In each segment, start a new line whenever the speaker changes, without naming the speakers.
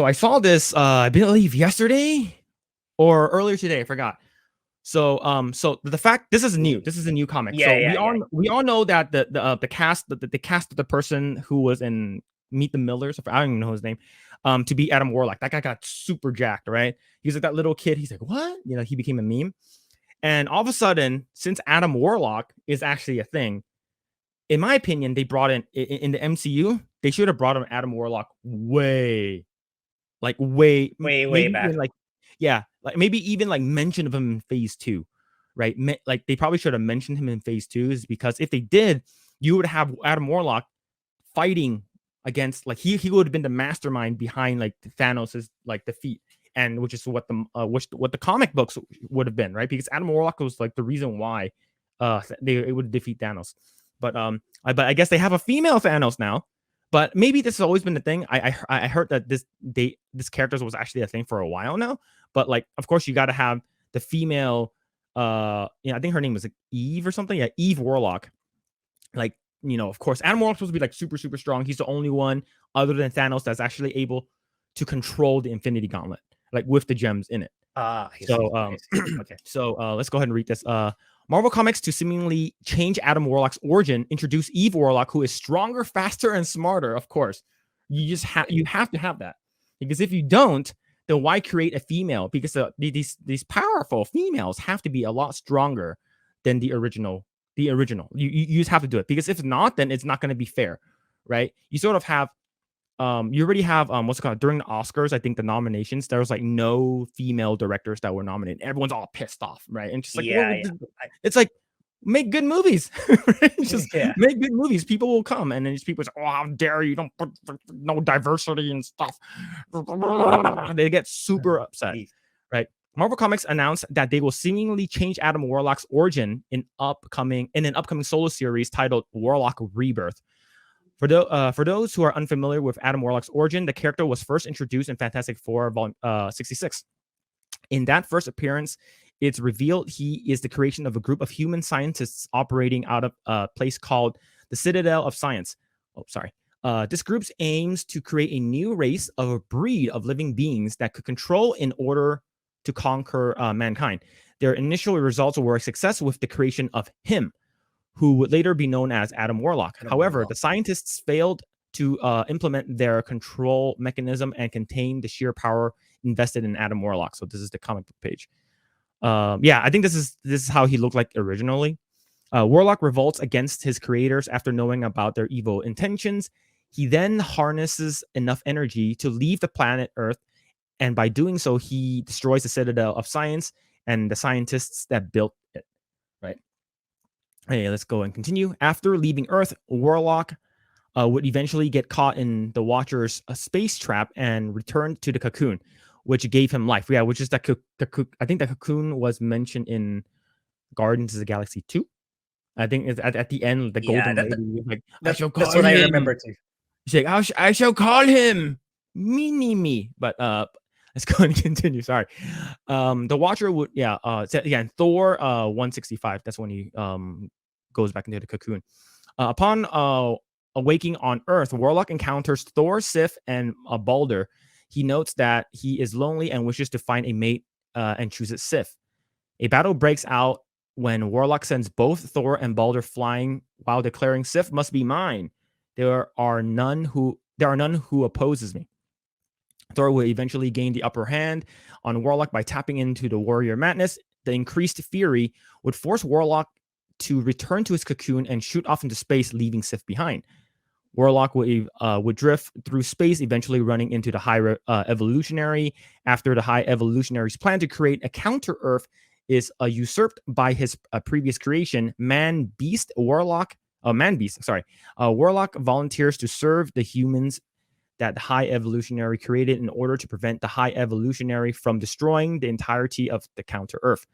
So I saw this, I believe yesterday or earlier today. I forgot. So the fact this is new. This is a new comic.
Yeah,
So
yeah.
we all know that the cast the cast of the person who was in Meet the Millers. I don't even know his name. To be Adam Warlock. That guy got super jacked, right? He's like that little kid. He's like, what? You know, he became a meme. And all of a sudden, since Adam Warlock is actually a thing, in my opinion, they brought in the MCU. They should have brought him Adam Warlock way
Way
maybe even
back.
like, yeah, like maybe even like mention of him in phase 2, right? Like they probably should have mentioned him in phase 2, is because if they did, you would have Adam Warlock fighting against, like, he would have been the mastermind behind like Thanos's like defeat, and which is what the comic books would have been, right? Because Adam Warlock was like the reason why they would defeat Thanos. But I guess they have a female Thanos now. But maybe this has always been the thing. I heard that this character was actually a thing for a while now. But like, of course, you got to have the female. I think her name was like Eve or something. Yeah, Eve Warlock. Like, of course, Adam Warlock's supposed to be like super super strong. He's the only one other than Thanos that's actually able to control the Infinity Gauntlet, like with the gems in it.
I
So
see. Okay.
so let's go ahead and read this. Marvel Comics, to seemingly change Adam Warlock's origin, introduce Eve Warlock, who is stronger, faster, and smarter. Of course, you have to have that, because if you don't, then why create a female? Because these powerful females have to be a lot stronger than the original. You just have to do it, because if not, then it's not going to be fair, right? You sort of have you already have what's it called, during the Oscars. I think the nominations, there was like no female directors that were nominated. Everyone's all pissed off, right? And just like, it's like, make good movies. Right? Just make good movies. People will come, and then these people say, "Oh, how dare you? Don't put no diversity and stuff." They get super upset, right? Marvel Comics announced that they will seemingly change Adam Warlock's origin in an upcoming solo series titled Warlock Rebirth. For those who are unfamiliar with Adam Warlock's origin, the character was first introduced in Fantastic Four Volume 66. In that first appearance, it's revealed he is the creation of a group of human scientists operating out of a place called the Citadel of Science. Oh, sorry. This group aims to create a new race of a breed of living beings that could control in order to conquer mankind. Their initial results were a success with the creation of him, who would later be known as Adam Warlock. However, the scientists failed to implement their control mechanism and contain the sheer power invested in Adam Warlock. So this is the comic book page. I think this is how he looked like originally. Warlock revolts against his creators after knowing about their evil intentions. He then harnesses enough energy to leave the planet Earth, and by doing so, he destroys the Citadel of Science and the scientists that built it. Right. Hey, let's go and continue. After leaving Earth, Warlock would eventually get caught in the Watcher's space trap and return to the cocoon, which gave him life. Yeah, which is that I think the cocoon was mentioned in Guardians of the Galaxy 2. I think it's at the end, the golden lady. Like,
that's what I remember too.
She's like, I shall call him Mini-Me. But let's go and continue. Sorry. The Watcher would, in Thor 165, that's when he goes back into the cocoon. Upon awaking on Earth, Warlock encounters Thor, Sif, and Balder. He notes that he is lonely and wishes to find a mate and chooses Sif. A battle breaks out when Warlock sends both Thor and Balder flying while declaring, "Sif must be mine. There are none who opposes me." Thor will eventually gain the upper hand on Warlock by tapping into the warrior madness. The increased fury would force Warlock to return to his cocoon and shoot off into space, leaving Sif behind. Warlock would drift through space, eventually running into the High Evolutionary. After the High Evolutionary's plan to create a counter-Earth is usurped by his previous creation, Man-Beast, Warlock volunteers to serve the humans that the High Evolutionary created in order to prevent the High Evolutionary from destroying the entirety of the counter-Earth.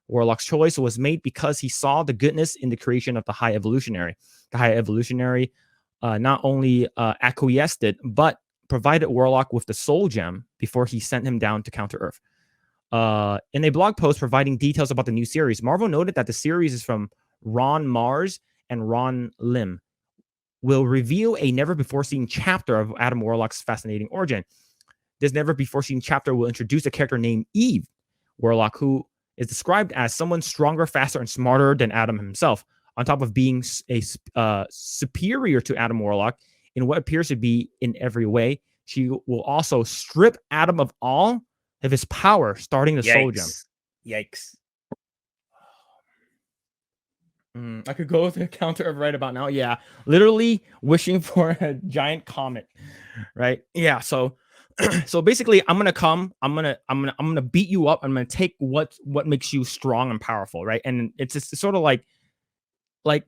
Warlock's choice was made because he saw the goodness in the creation of the High Evolutionary. The High Evolutionary not only acquiesced it, but provided Warlock with the Soul Gem before he sent him down to counter-Earth. In a blog post providing details about the new series, Marvel noted that the series is from Ron Mars and Ron Lim. Will reveal a never-before-seen chapter of Adam Warlock's fascinating origin. This never before seen chapter will introduce a character named Eve Warlock, who is described as someone stronger, faster, and smarter than Adam himself, on top of being superior to Adam Warlock in what appears to be in every way. She will also strip Adam of all of his power, starting the soul gem.
Yikes.
I could go with the counter of right about now. Yeah, literally wishing for a giant comet, right? Yeah. So basically, I'm gonna beat you up. I'm gonna take what makes you strong and powerful, right? And it's sort of like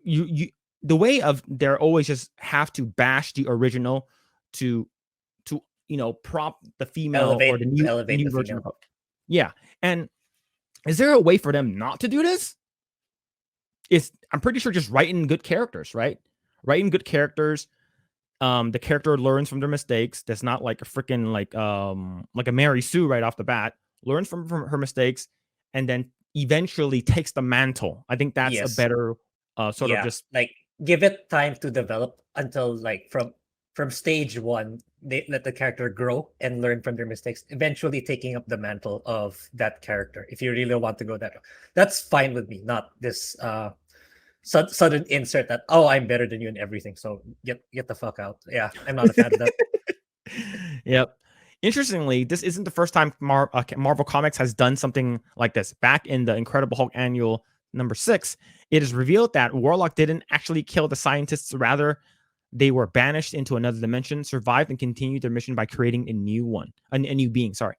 you the way of they're always just have to bash the original to prop the female or the new version of. Yeah. And is there a way for them not to do this? I'm pretty sure just writing good characters, right? Writing good characters. The character learns from their mistakes. That's not like a freaking like a Mary Sue right off the bat. Learns from her mistakes, and then eventually takes the mantle. I think that's a better sort of just
like give it time to develop until like from stage 1, they let the character grow and learn from their mistakes, eventually taking up the mantle of that character. If you really want to go that way, that's fine with me. Not this sudden insert that, oh, I'm better than you in everything, so get the fuck out. Yeah, I'm not a fan of that.
Yep. Interestingly, this isn't the first time Marvel Comics has done something like this. Back in the Incredible Hulk annual number 6, it is revealed that Warlock didn't actually kill the scientists. Rather, they were banished into another dimension, survived, and continued their mission by creating a new being. Sorry.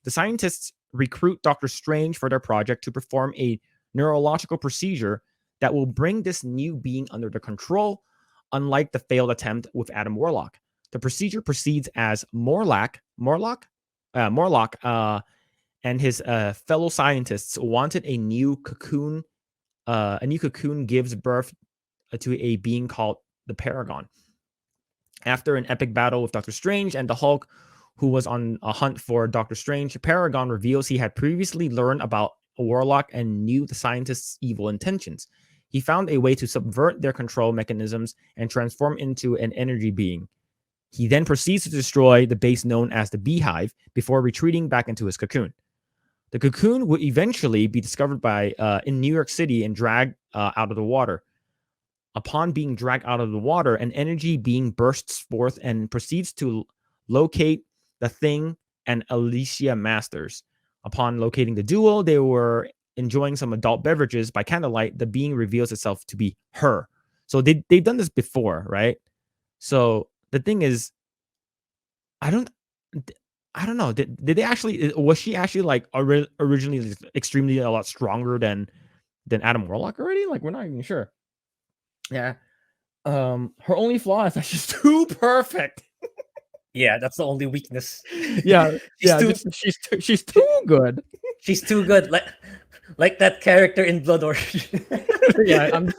The scientists recruit Doctor Strange for their project to perform a neurological procedure that will bring this new being under their control, unlike the failed attempt with Adam Warlock. The procedure proceeds as Morlock, and his fellow scientists wanted a new cocoon. A new cocoon gives birth to a being called the Paragon. After an epic battle with Doctor Strange and the Hulk, who was on a hunt for Doctor Strange, Paragon reveals he had previously learned about Warlock and knew the scientists' evil intentions. He found a way to subvert their control mechanisms and transform into an energy being. He then proceeds to destroy the base known as the Beehive before retreating back into his cocoon. The cocoon would eventually be discovered in New York City and dragged out of the water. Upon being dragged out of the water, an energy being bursts forth and proceeds to locate the Thing and Alicia Masters. Upon locating the duo, they were enjoying some adult beverages by candlelight. The being reveals itself to be her. So they've done this before, right? So the thing is, I don't know. Did they actually? Was she actually like originally extremely a lot stronger than Adam Warlock already? Like, we're not even sure. Yeah. Her only flaw is that she's too perfect.
Yeah, that's the only weakness.
Yeah, she's too good.
She's too good. Like that character in Blood Origin.
Yeah,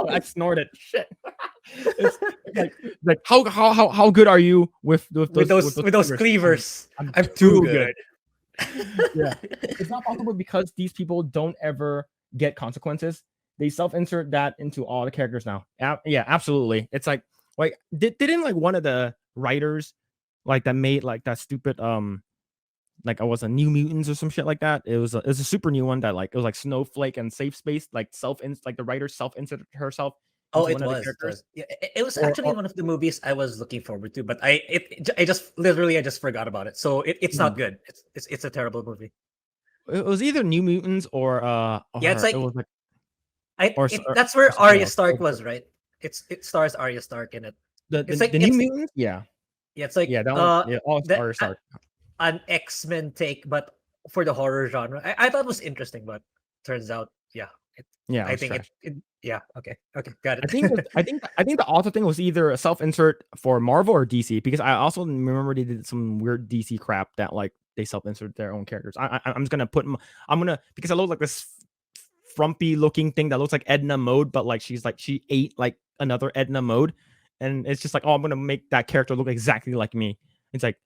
I snorted. Shit. It's like how good are you with
those cleavers?
I'm too good. Yeah, it's not possible because these people don't ever get consequences. They self-insert that into all the characters now. Yeah, absolutely. It's like didn't like one of the writers like that made like that stupid like I was a New Mutants or some shit like that. It was a super new one that like it was like Snowflake and Safe Space like the writer self-inserted herself.
Oh, it was. Yeah, it was actually one of the movies I was looking forward to, but I just forgot about it. So it's not good. It's a terrible movie.
It was either New Mutants or
yeah, it's like,
it was like
that's where Arya Stark was, right? It stars Arya Stark in it.
It's like the New Mutants. Yeah,
it's like
that one. Yeah, Arya Stark.
An X-Men take, but for the horror genre. I thought it was interesting, but turns out, I think okay, got it.
I think the author thing was either a self-insert for Marvel or DC, because I also remember they did some weird DC crap that like they self-insert their own characters. I'm just gonna because I look like this frumpy looking thing that looks like Edna Mode, but like she ate like another Edna Mode, and it's just like, oh, I'm gonna make that character look exactly like me. It's like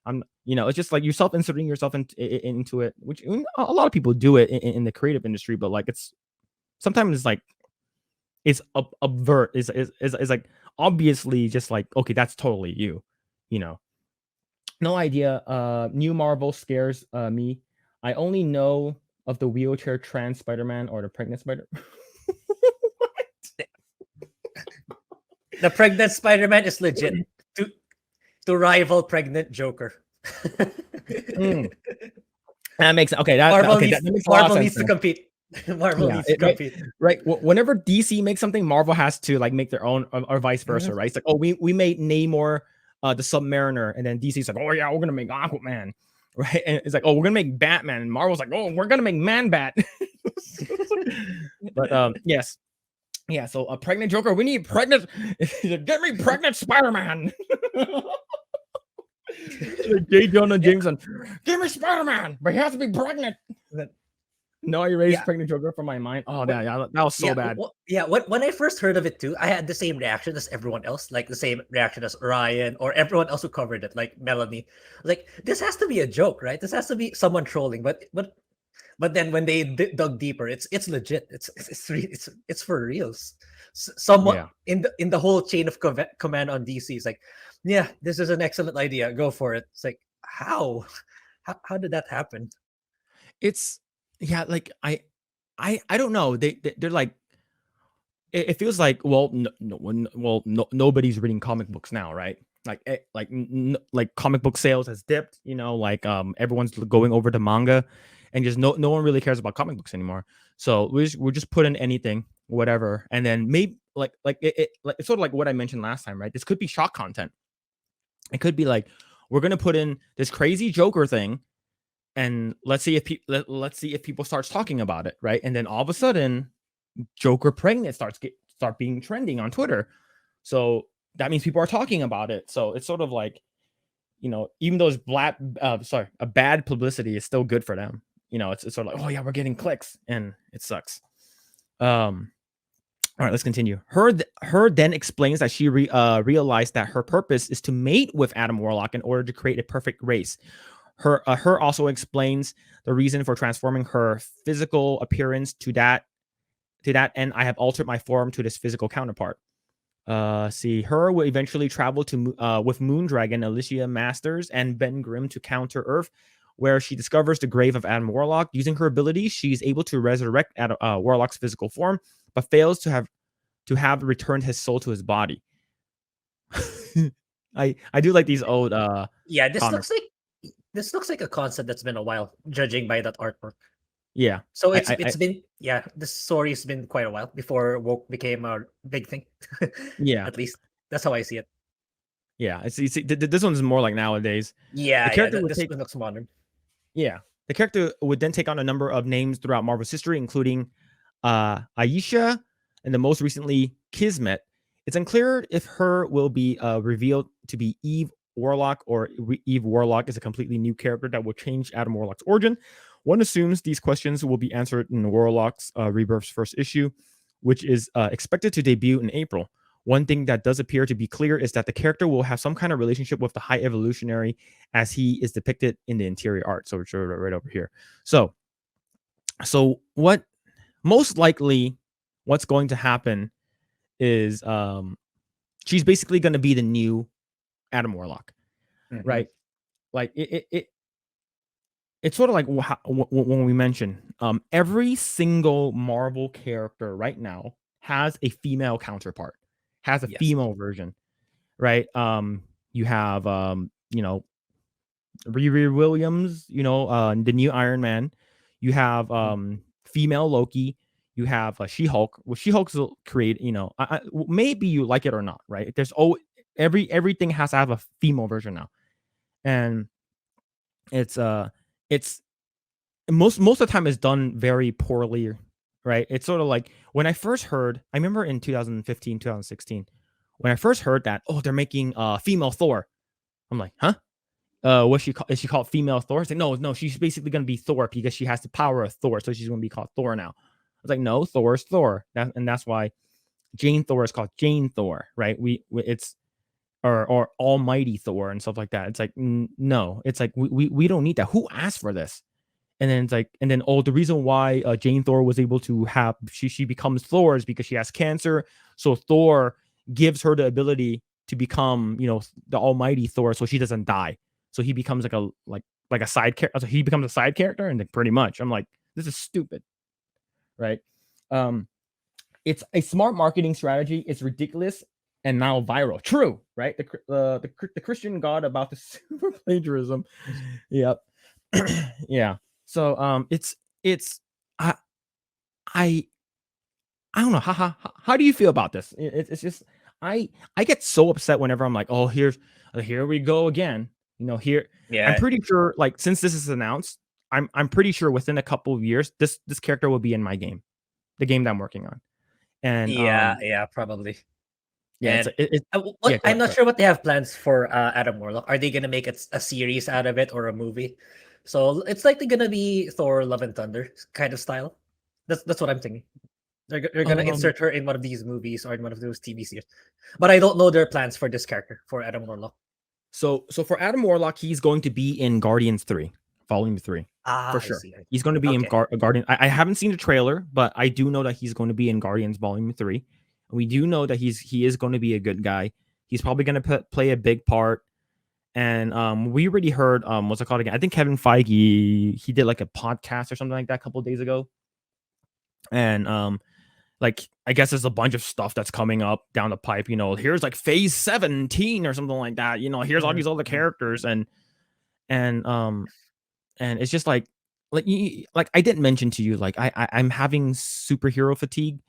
it's just like you're self-inserting yourself into it, which a lot of people do it in the creative industry, but like it's sometimes it's like it's avert is like obviously just like, okay, that's totally you. No idea. New Marvel scares me. I only know of the wheelchair trans Spider-Man or the pregnant Spider.
The pregnant Spider-Man is legit to rival pregnant Joker.
Mm, that makes okay.
Marvel
That makes a lot of
Marvel
sense
needs to
now.
compete. Marvel
Yeah,
needs to
right,
compete.
right. Whenever DC makes something, Marvel has to like make their own, or vice versa,
Mhm.
right? It's like, oh, we made Namor, the Submariner, and then DC's like, oh yeah, we're gonna make Aquaman, right? And it's like, oh, we're gonna make Batman, and Marvel's like, oh, we're gonna make Man Bat. But yes, yeah. So a pregnant Joker, we need pregnant. Get me pregnant Spider-Man. J. Jonah
Yeah,
Jameson, give me Spider-Man, but he has to be pregnant. No, I erased
yeah.
pregnant Joker from my mind. Oh,
What,
yeah, that was so
yeah,
bad.
yeah. When I first heard of it too, I had the same reaction as everyone else, like the same reaction as Ryan or everyone else who covered it, like Melanie. Like this has to be a joke, right? This has to be someone trolling. But then when they dug deeper, it's legit. It's for reals. Someone
Yeah.
in the whole chain of command on DC is like, yeah, this is an excellent idea. Go for it. It's like how how did that happen?
It's yeah, like I don't know. They're like it feels like well nobody's reading comic books now, right? Like like comic book sales has dipped, like everyone's going over to manga and just no one really cares about comic books anymore. So we're just put in anything, whatever, and then maybe like it's sort of like what I mentioned last time, right? This could be shock content. It could be like we're gonna put in this crazy Joker thing, and let's see if let's see if people starts talking about it, right? And then all of a sudden, Joker pregnant start being trending on Twitter. So that means people are talking about it. So it's sort of like, even though it's a bad publicity is still good for them. It's sort of like, oh yeah, we're getting clicks, and it sucks. All right, let's continue. Her then explains that she realized that her purpose is to mate with Adam Warlock in order to create a perfect race. Her also explains the reason for transforming her physical appearance to that end. I have altered my form to this physical counterpart. See, her will eventually travel to with Moondragon, Alicia Masters, and Ben Grimm to counter Earth, where she discovers the grave of Adam Warlock. Using her ability, she's able to resurrect Warlock's physical form, but fails to have returned his soul to his body. I do like these old
Yeah,
comics.
this looks like a concept that's been a while, judging by that artwork.
Yeah,
So
I
it's been, yeah, this story's been quite a while before woke became a big thing.
yeah,
At least that's how I see it.
yeah. This one's more like nowadays. The
Yeah,
character would
this
take
one looks modern.
Yeah. The character would then take on a number of names throughout Marvel's history, including Aisha and the most recently Kismet. It's unclear if her will be revealed to be Eve Warlock, or Eve Warlock is a completely new character that will change Adam Warlock's origin. One assumes these questions will be answered in Warlock's Rebirth's first issue, which is expected to debut in April. One thing that does appear to be clear is that the character will have some kind of relationship with the High Evolutionary, as he is depicted in the interior art. So it's right over here. So what most likely what's going to happen is she's basically going to be the new Adam Warlock,
Mhm.
right? Like it's sort of like when we mentioned every single Marvel character right now has a female counterpart, has a
Yes.
female version, right? You have Riri Williams, the new Iron Man. You have female Loki. You have She-Hulk. Well, She-Hulk's create, maybe you like it or not, right? There's everything has to have a female version now, and it's it's most of the time is done very poorly, right? It's sort of like when I first heard, I remember in 2015, 2016, when I first heard that, oh, they're making female Thor. I'm like, huh? Is she called female Thor? It's like, no, she's basically gonna be Thor because she has the power of Thor, so she's gonna be called Thor now. I was like, no, Thor is Thor. And that's why Jane Thor is called Jane Thor, right? It's or Almighty Thor and stuff like that. It's like, no, it's like we don't need that. Who asked for this? And then it's like, the reason why Jane Thor was able to have she becomes Thor is because she has cancer. So Thor gives her the ability to become, the Almighty Thor, so she doesn't die. so he becomes like a side character. So he becomes a side character, and pretty much, I'm like, this is stupid, right? It's a smart marketing strategy. It's ridiculous and now viral. True, right? The Christian God about the super plagiarism. Yep. Yeah. So it's I I I don't know. How do you feel about this? It's just I get so upset whenever I'm like, oh, here we go again. Here I'm
Yeah,
pretty sure, like, since this is announced, I'm pretty sure within a couple of years this character will be in my game, the game that I'm working on. And
yeah, probably.
yeah,
And
yeah,
what
go
I'm
ahead,
not
go ahead.
sure what they have plans for Adam Warlock. Are they gonna make it a series out of it or a movie? So it's likely gonna be Thor: Love and Thunder kind of style. That's what I'm thinking. They're gonna
Um,
insert her in one of these movies or in one of those TV series. But I don't know their plans for this character for Adam Warlock.
so for Adam Warlock, he's going to be in Guardians 3, Volume 3, for
I
sure.
see.
He's going to be in
Okay.
Guardian. I haven't seen the trailer, but I do know that he's going to be in Guardians Volume 3. We do know that he is going to be a good guy. He's probably going to play a big part. And we already heard what's it called again? I think Kevin Feige, he did like a podcast or something like that a couple of days ago. And like, I guess there's a bunch of stuff that's coming up down the pipe. Here's like phase 17 or something like that. Here's all these other characters, and and it's just like I didn't mention to you, like I'm having superhero fatigue.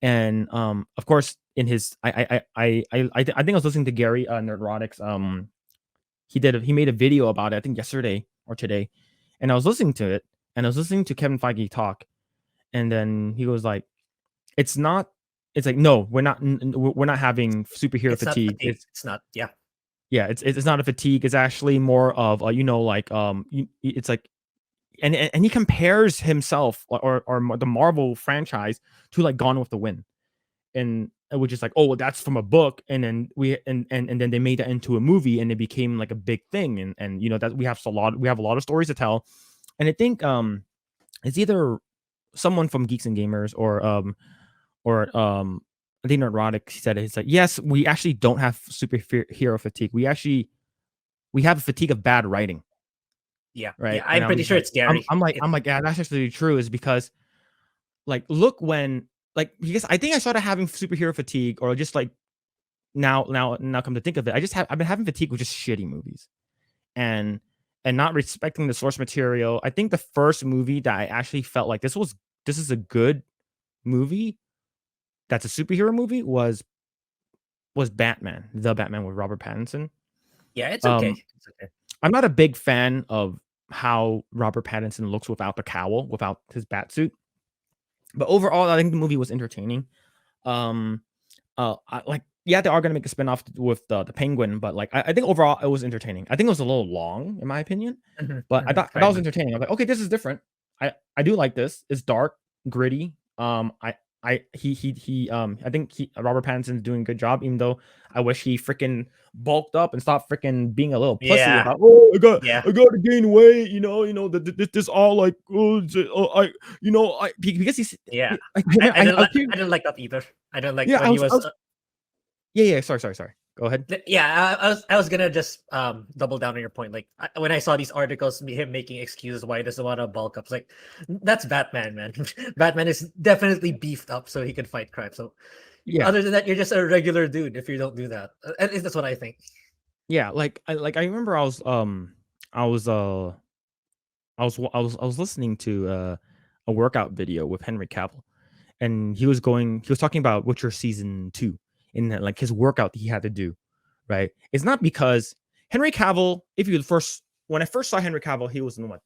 And of course, in his I think I was listening to Gary Nerdrotics. He made a video about it, I think yesterday or today, and I was listening to it, and I was listening to Kevin Feige talk, and then he was like, it's not, it's like, no, we're not having superhero
It's not
fatigue.
fatigue. It's not. Yeah.
Yeah, it's not a fatigue. It's actually more of like, it's like, and he compares himself, or the Marvel franchise, to like Gone with the Wind, and which is like, oh, well, that's from a book, and then and then they made that into a movie, and it became like a big thing, and that we have a lot of stories to tell. And I think it's either someone from Geeks and Gamers, or I think Neurotic said it. It's like, yes, we actually don't have superhero fatigue. We have a fatigue of bad writing,
Yeah.
right?
Yeah.
And
I'm
I'm
pretty
just
sure
like,
it's Gary.
I'm like, yeah, that's actually true. Is because, like, look, when, like, because I think I started having superhero fatigue, or just like, now come to think of it, I've been having fatigue with just shitty movies, and not respecting the source material. I think the first movie that I actually felt like this is a good movie, that's a superhero movie, was Batman, the Batman with Robert Pattinson.
Yeah, it's okay.
Um,
It's okay.
I'm not a big fan of how Robert Pattinson looks without the cowl, without his bat suit. But overall, I think the movie was entertaining. Um, yeah, they are gonna make a spinoff with the Penguin, but like, I think overall it was entertaining. I think it was a little long, in my opinion, but I thought it
Kind
was
of.
entertaining. I'm like, okay, this is different. I do like this. It's dark, gritty. I think Robert Pattinson's doing a good job, even though I wish he freaking bulked up and stopped freaking being a little pussy
Yeah.
about, oh,
Yeah.
I got to gain weight, this all like, oh, because he's,
Yeah.
I was
I didn't like that either. I don't like
yeah,
when he
I
was.
was yeah, sorry. Go ahead.
Yeah, I was gonna just double down on your point. Like when I saw these articles, him making excuses why he doesn't want to bulk up, it's like, that's Batman, man. Batman is definitely beefed up so he can fight crime. So
Yeah.
other than that, you're just a regular dude if you don't do that. At least that's what I think.
Yeah, like, I remember I was I was listening to a workout video with Henry Cavill, and he was talking about Witcher season 2, and like his workout that he had to do, right? It's not because Henry Cavill, when I first saw Henry Cavill, he was in what?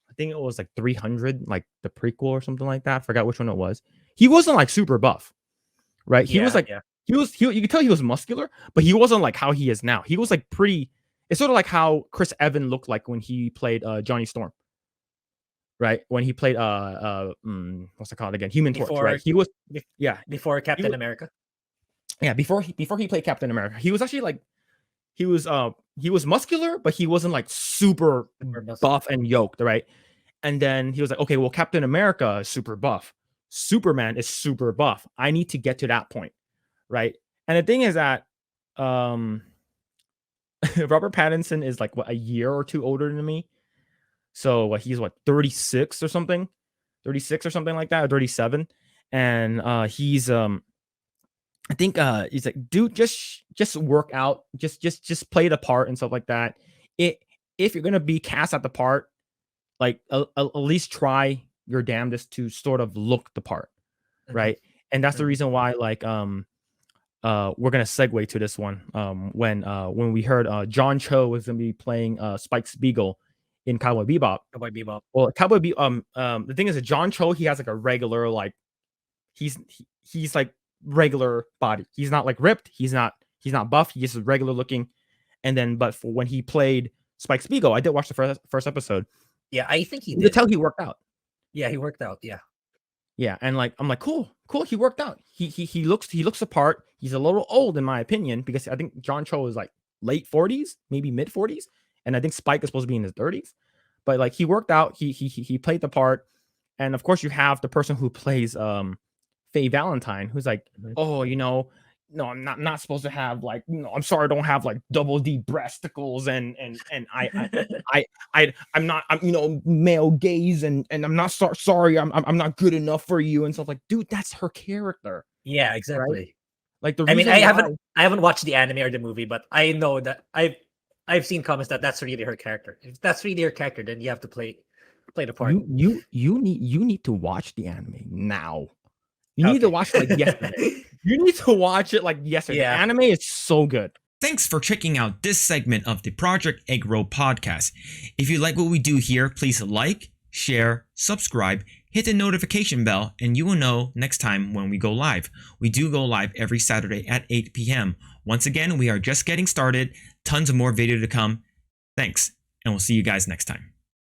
I think it was like 300, like the prequel or something like that. I forgot which one it was. He wasn't like super buff, right? He was
Yeah,
like,
yeah.
you could tell he was muscular, but he wasn't like how he is now. He was like pretty. It's sort of like how Chris Evans looked like when he played Johnny Storm, right? When he played what's it called again? Human Torch, right?
Before
He was,
bef-
yeah,
before
he
Captain
was,
America.
yeah, before he played Captain America. He was actually like, he was muscular, but he wasn't like super
Super muscle.
buff and yoked, right? And then he was like, okay, well, Captain America is super buff. Superman is super buff. I need to get to that point, right? And the thing is that, um, Robert Pattinson is like what, a year or two older than me. So he's what 36 or something, 36 or something like that, or 37. And he's I think he's like, dude, just work out, just play the part and stuff like that. If you're gonna be cast at the part, like at least try your damnedest to sort of look the part, right? And that's the reason why, like, we're gonna segue to this one. When we heard John Cho was gonna be playing Spike Spiegel in Cowboy Bebop.
Cowboy Bebop.
Well, the thing is that John Cho, he has like a regular, like, he's like regular body. He's not like ripped. He's not buff. He's just regular looking. And then, but for when he played Spike Spiegel, I did watch the first episode.
Yeah, I think he
You
did.
could tell he worked out.
Yeah, he worked out. Yeah.
Yeah, and like I'm like, cool. He worked out. He looks the part. He's a little old in my opinion, because I think John Cho is like late 40s, maybe mid 40s, and I think Spike is supposed to be in his 30s. But like he worked out. He played the part, and of course you have the person who plays Faye Valentine, who's like, oh, no, I'm not supposed to have, like, I'm sorry, I don't have like double D breasticles, and I'm not, male gaze, and I'm not sorry, I'm not good enough for you and stuff. Like, dude, that's her character.
Yeah, exactly.
Right? Like the
I mean,
reason
I haven't watched the anime or the movie, but I know that I've seen comments that that's really her character. If that's really her character, then you have to play the part.
You need to watch the anime now. You need to watch it like yesterday. You need to watch it like yesterday.
Yeah.
The anime is so good.
Thanks for checking out this segment of the Project Eggroll podcast. If you like what we do here, please like, share, subscribe, hit the notification bell, and you will know next time when we go live. We do go live every Saturday at 8 p.m. Once again, we are just getting started. Tons of more video to come. Thanks, and we'll see you guys next time.